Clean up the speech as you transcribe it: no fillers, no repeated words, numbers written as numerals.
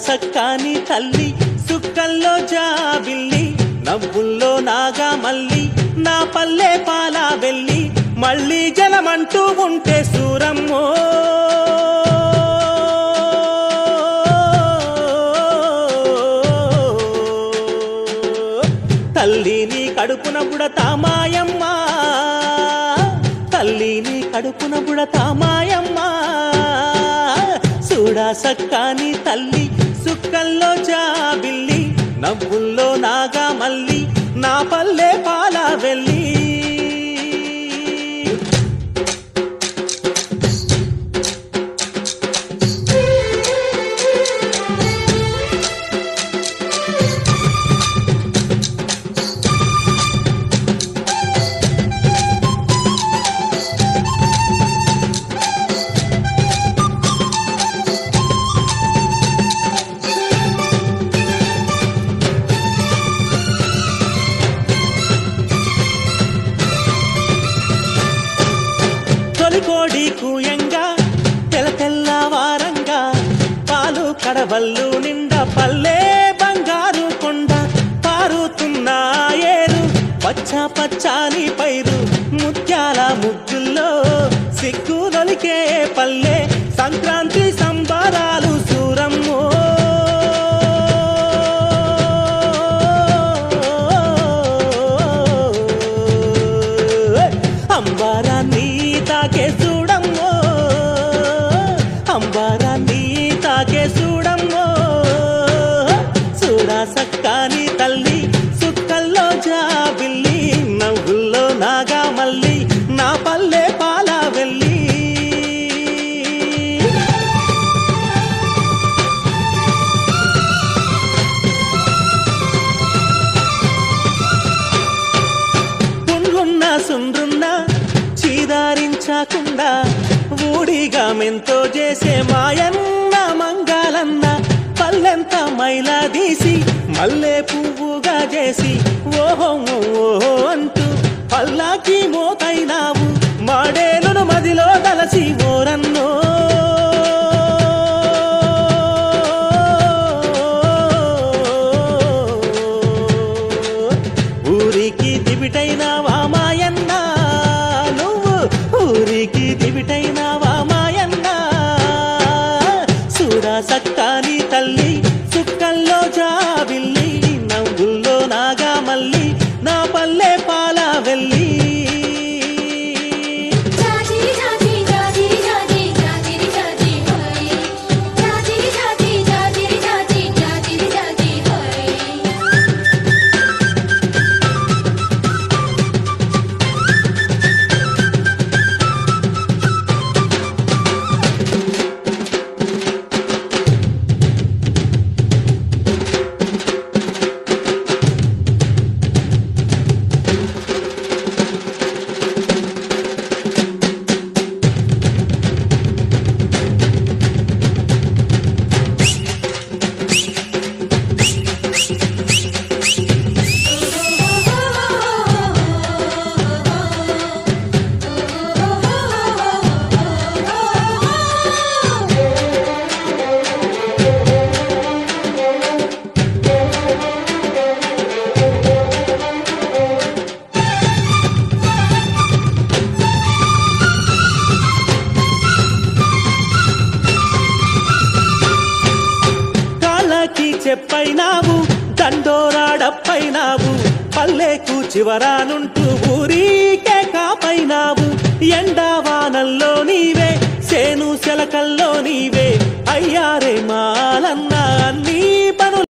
సక్కాని తల్లి సుక్కల్లో జాబిల్లి నవ్వుల్లో నాగా మల్లి నా పల్లె పాలా వెళ్ళి మళ్ళీ జలమంటూ ఉంటే సూరమ్మో తల్లిని కడుపున బుడతా మాయమ్మ తల్లిని కడుపున బుడతా మాయమ్మ చూడా సక్కాని తల్లి సుక్కల్లో జాబిల్లి నవ్వుల్లో నాగా మల్లి నా పల్లె పాలా వెళ్ళి కోడి కూయంగా తెల్ల తెల్లవారంగా పాలు కడవల్లు నిండా పల్లె బంగారు కొండ పారుతున్న ఏరు పచ్చ పచ్చాని పైరు ముత్యాల ముగ్గుల్లో సిగ్గులొలికే పల్లె సంక్రాంతి సంబరాలు సూరమ్మో అంబారాన్ని తాకే చూడమ్మో అంబారాన్ని తాకే చూడమ్మో చూడా సక్కాని తల్లి సుక్కల్లో జాబిల్లి నవ్వుల్లో నాగా మల్లి నా పల్లె పాలా వెళ్ళి పుండ్లున్న సుండ్రున్న చీదారించకుండా ఊడిగా మెంతో చేసే మాయన్న మంగాలన్న పల్లెంత మైలా తీసి మల్లె పువ్వుగా చేసి ఓహో ఓహో అంటూ పల్లాకి మోతైనావు మాడేలును మదిలో దలసి ఓరన్నో ఊరికి దివిటైనావా మాయన్న నువ్వు ఊరికి దివిటైనావా మాయన్న చూడా సక్కాని తల్లి సుక్కల్లో జాబిల్లి నవ్వుల్లో నాగా మల్లి నా పల్లె పాలా వెళ్ళి చెప్పైనావు దండోరాడప్పైనావు పల్లెకు చివరానుంటూ ఊరికే కాపైనావు ఎండావానల్లో నీవే సేను శలకల్లో నీవే అయ్యారే మాలన్న అన్నీ